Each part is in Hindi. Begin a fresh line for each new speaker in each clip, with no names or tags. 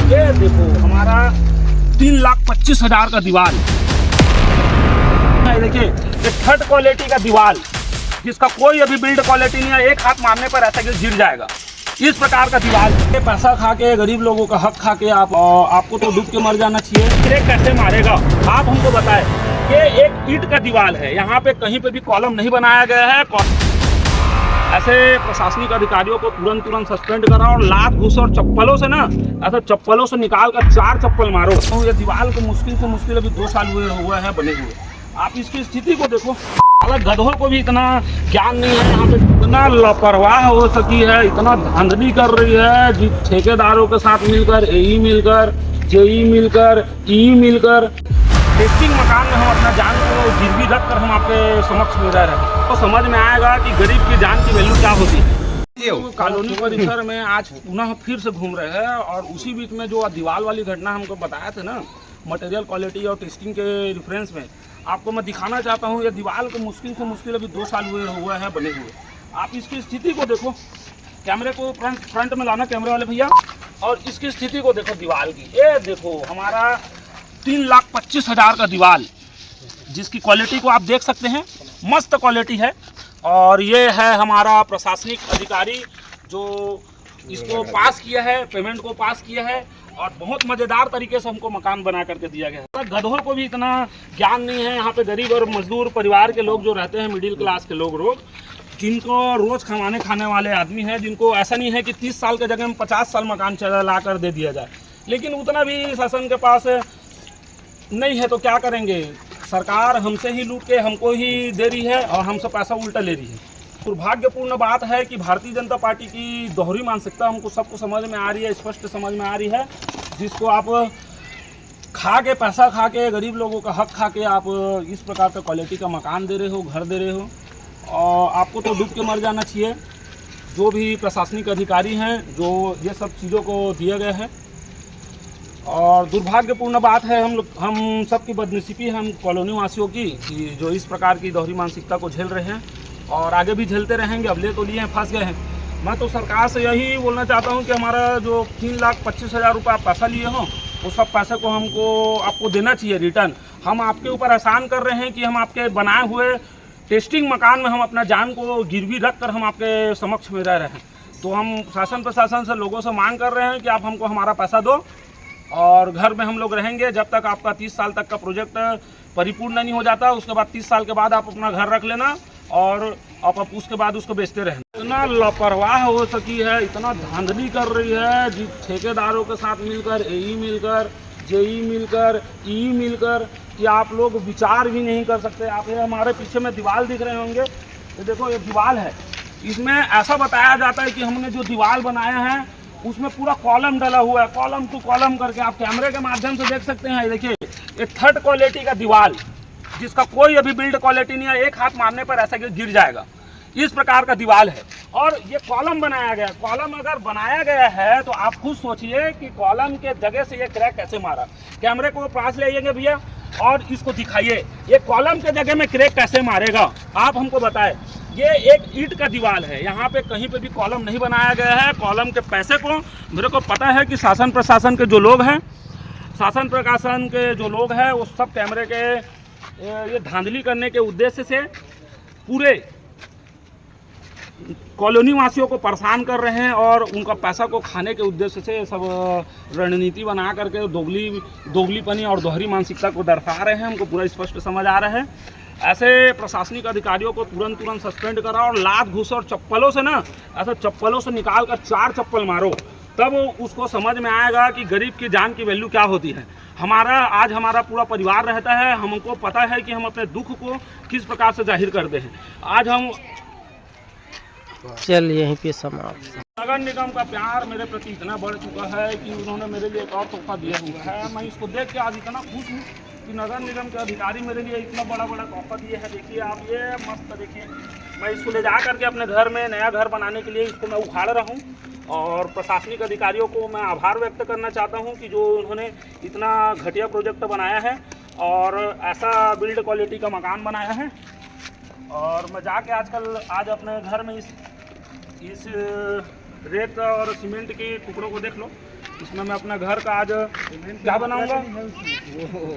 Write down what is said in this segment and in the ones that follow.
ये देखो हमारा 3,25,000 का दीवार। देखिए ये थर्ड क्वालिटी का दीवार जिसका कोई अभी बिल्ड क्वालिटी नहीं है, एक हाथ मारने पर ऐसा गिर जाएगा। इस प्रकार का दीवार पैसा खा के गरीब लोगों का हक खा के आपको तो डूब के मर जाना चाहिए। क्रैक कैसे मारेगा आप हमको बताएं। ये एक ईंट का दीवार है, यहाँ पे कहीं पे भी कॉलम नहीं बनाया गया है। ऐसे प्रशासनिक अधिकारियों को तुरंत सस्पेंड करा और लात घूस और चप्पलों से ना ऐसा चप्पलों से निकाल कर 4 चप्पल मारो। तो ये दीवार को मुश्किल अभी 2 साल हुए हैं बने हुए। आप इसकी स्थिति को देखो, गधों को भी इतना ज्ञान नहीं है, यहाँ पे इतना लापरवाह हो सकी है, इतना धांधली कर रही है जी। ठेकेदारों के साथ मिलकर एई मिलकर जेई मिलकर ई मिलकर टेस्टिंग मकान में हम अपना जान को गिरवी रख कर हम आपके समक्ष में रह रहे हैं। तो समझ में आएगा कि गरीब की जान की वैल्यू क्या होती है। तो कॉलोनी परिसर में आज पुनः फिर से घूम रहे हैं और उसी बीच में जो दीवार वाली घटना हमको बताया था ना, मटेरियल क्वालिटी और टेस्टिंग के रेफरेंस में आपको मैं दिखाना चाहता हूँ। ये दीवार को मुश्किल अभी 2 साल हुए हैं बने हुए। आप इसकी स्थिति को देखो, कैमरे को फ्रंट में लाना कैमरे वाले भैया, और इसकी स्थिति को देखो दीवार की। ये देखो हमारा 3,25,000 का दीवार जिसकी क्वालिटी को आप देख सकते हैं, मस्त क्वालिटी है। और ये है हमारा प्रशासनिक अधिकारी जो इसको पास किया है, पेमेंट को पास किया है और बहुत मज़ेदार तरीके से हमको मकान बना करके दिया गया है। गधों को भी इतना ज्ञान नहीं है, यहाँ पे गरीब और मजदूर परिवार के लोग जो रहते हैं, मिडिल क्लास के लोग जिनको रोज़ खाने वाले आदमी हैं, जिनको ऐसा नहीं है कि 30 साल के जगह में 50 साल मकान ला कर दे दिया जाए, लेकिन उतना भी शासन के पास नहीं है। तो क्या करेंगे, सरकार हमसे ही लूट के हमको ही दे रही है और हमसे पैसा उल्टा ले रही है। दुर्भाग्यपूर्ण बात है कि भारतीय जनता पार्टी की दोहरी मानसिकता हमको सबको समझ में आ रही है, स्पष्ट समझ में आ रही है। जिसको आप पैसा खा के गरीब लोगों का हक खा के आप इस प्रकार का क्वालिटी का मकान दे रहे हो, घर दे रहे हो, और आपको तो डूब के मर जाना चाहिए। जो भी प्रशासनिक अधिकारी हैं जो ये सब चीज़ों को दिए गए हैं, और दुर्भाग्यपूर्ण बात है हम सबकी बदनसीबी है, हम कॉलोनी वासियों की, कि जो इस प्रकार की दोहरी मानसिकता को झेल रहे हैं और आगे भी झेलते रहेंगे। अब ले तो लिए हैं, फंस गए हैं। मैं तो सरकार से यही बोलना चाहता हूं कि हमारा जो 3,25,000 रुपये आप पैसा लिए हो, उस सब पैसे को आपको देना चाहिए रिटर्न। हम आपके ऊपर एहसान कर रहे हैं कि हम आपके बनाए हुए टेस्टिंग मकान में हम अपना जान को गिरवी रख कर हम आपके समक्ष में रह रहे हैं। तो हम शासन प्रशासन से लोगों से मांग कर रहे हैं कि आप हमको हमारा पैसा दो और घर में हम लोग रहेंगे जब तक आपका 30 साल तक का प्रोजेक्ट परिपूर्ण नहीं हो जाता। उसके बाद 30 साल के बाद आप अपना घर रख लेना और आप उसके बाद उसको बेचते रहना। इतना लापरवाह हो सकी है, इतना धांधली कर रही है जी। ठेकेदारों के साथ मिलकर एई मिलकर जेई मिलकर ई मिलकर कि आप लोग विचार भी नहीं कर सकते। आप ये हमारे पीछे में दीवार दिख रहे होंगे, ये देखो ये दीवार है। इसमें ऐसा बताया जाता है कि हमने जो दीवार बनाया है उसमें पूरा कॉलम डला हुआ है, कॉलम टू कॉलम करके आप कैमरे के माध्यम से देख सकते हैं। देखिए ये थर्ड क्वालिटी का दीवार जिसका कोई अभी बिल्ड क्वालिटी नहीं है, एक हाथ मारने पर ऐसा गिर जाएगा। इस प्रकार का दीवार है और ये कॉलम बनाया गया। कॉलम अगर बनाया गया है तो आप खुद सोचिए कि कॉलम के जगह से ये क्रैक कैसे मारा। कैमरे को पास ले आइएगा भैया और इसको दिखाइए, ये कॉलम के जगह में क्रैक कैसे मारेगा, आप हमको बताएं। ये एक ईंट का दीवार है, यहाँ पे कहीं पे भी कॉलम नहीं बनाया गया है। कॉलम के पैसे को मेरे को पता है कि शासन प्रशासन के जो लोग हैं, वो सब कैमरे के ये धांधली करने के उद्देश्य से पूरे कॉलोनी वासियों को परेशान कर रहे हैं और उनका पैसा को खाने के उद्देश्य से सब रणनीति बना करके दोगलीपनी और दोहरी मानसिकता को दर्शा रहे हैं। हमको पूरा स्पष्ट समझ आ रहा है। ऐसे प्रशासनिक अधिकारियों को तुरंत सस्पेंड करा और लात घूस और चप्पलों से ना ऐसा चप्पलों से निकाल कर 4 चप्पल मारो, तब उसको समझ में आएगा कि गरीब की जान की वैल्यू क्या होती है। आज हमारा पूरा परिवार रहता है, हमको पता है कि हम अपने दुख को किस प्रकार से जाहिर करते हैं। आज हम
चल यहीं पे समाप्त।
नगर निगम का प्यार मेरे प्रति इतना बढ़ चुका है कि उन्होंने मेरे लिए एक और तोहफा दिया हुआ है। मैं इसको देख के आज इतना खुश हूँ कि नगर निगम के अधिकारी मेरे लिए इतना बड़ा तोहफा दिए है। देखिए आप, ये मस्त देखिए। मैं इसको ले जा करके अपने घर में नया घर बनाने के लिए इसको मैं उखाड़ रहा हूँ और प्रशासनिक अधिकारियों को मैं आभार व्यक्त करना चाहता हूँ कि जो उन्होंने इतना घटिया प्रोजेक्ट बनाया है और ऐसा बिल्ड क्वालिटी का मकान बनाया है। और मैं जाके आज अपने घर में इस रेत और सीमेंट के टुकड़ों को देख लो। इसमें मैं अपना घर का आज क्या बनाऊंगा,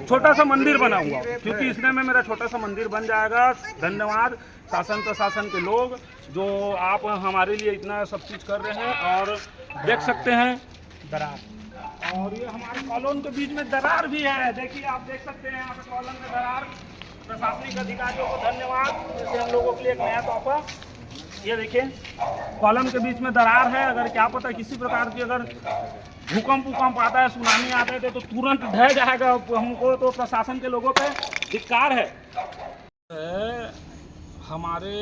छोटा सा मंदिर बनाऊंगा, क्योंकि इसमें में मेरा छोटा सा मंदिर बन जाएगा। धन्यवाद शासन प्रशासन के लोग, जो आप हमारे लिए इतना सब चीज़ कर रहे हैं। और देख सकते हैं दरार, और ये हमारे कॉलोन के बीच में दरार भी है। देखिए आप देख सकते हैं यहाँ पे कॉलोन में दरार। प्रशासनिक अधिकारियों को धन्यवाद, जैसे हम लोगों के लिए एक नया तोहफा। ये देखिए कॉलम के बीच में दरार है। अगर क्या पता किसी प्रकार की अगर भूकंप आता है, सुनामी आता है तो तुरंत ढह जाएगा। हमको तो प्रशासन के लोगों पे धिक्कार है। हमारे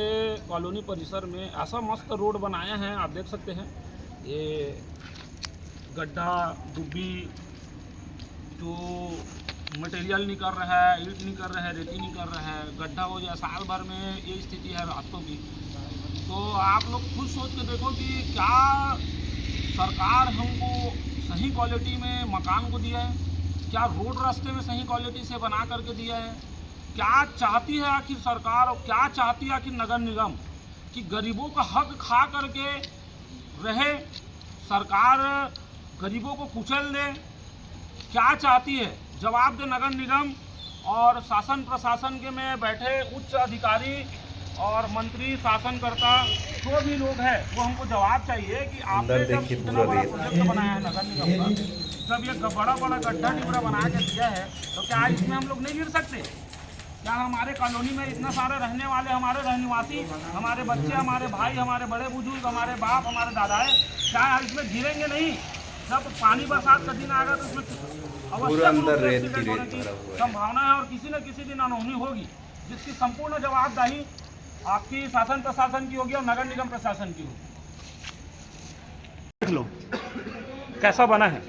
कॉलोनी परिसर में ऐसा मस्त रोड बनाए हैं, आप देख सकते हैं। ये गड्ढा दुब्बी जो मटेरियल नहीं कर रहा है, ईंट नहीं कर रहा है, रेती नहीं कर रहा है, गड्ढा हो जाए, साल भर में ये स्थिति है रास्तों की। तो आप लोग खुद सोच के देखो कि क्या सरकार हमको सही क्वालिटी में मकान को दिया है, क्या रोड रास्ते में सही क्वालिटी से बना करके दिया है, क्या चाहती है आखिर सरकार, और क्या चाहती है आखिर नगर निगम कि गरीबों का हक खा करके रहे, सरकार गरीबों को कुचल दे, क्या चाहती है? जवाब दे नगर निगम और शासन प्रशासन के में बैठे उच्च अधिकारी और मंत्री, शासनकर्ता जो भी लोग हैं, वो हमको जवाब चाहिए कि आपने जब इतना बड़ा प्रोजेक्ट बनाया है नगर निगम का, जब ये बड़ा बड़ा गड्ढा टिबड़ा बना के दिया है, तो क्या इसमें हम लोग नहीं गिर सकते? क्या हमारे कॉलोनी में इतना सारे रहने वाले हमारे रहनिवासी, हमारे बच्चे, हमारे भाई, हमारे बड़े बुजुर्ग, हमारे बाप, हमारे दादाएँ, क्या इसमें गिरेंगे नहीं? जब पानी बरसात का दिन आएगा तो इसमें अवश्य संभावना है और किसी न किसी दिन अनहोनी होगी, जिसकी संपूर्ण जवाबदेही आपकी शासन प्रशासन की होगी और नगर निगम प्रशासन की होगी। देख लो कैसा बना है।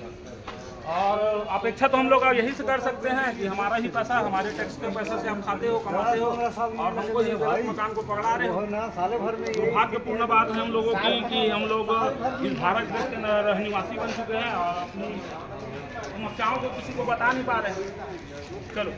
और अपेक्षा तो हम लोग यही से कर सकते हैं कि हमारा ही पैसा, हमारे टैक्स के पैसे से हम खाते हो, कमाते हो, और हमको ये गलत मकान को पकड़ा रहे हो। दुर्भाग्यपूर्ण बात है हम लोगों की कि हम लोग इस भारत देश के रहनिवासी बन चुके हैं और अपनी समस्याओं को किसी को बता नहीं पा रहे हैं। चलो।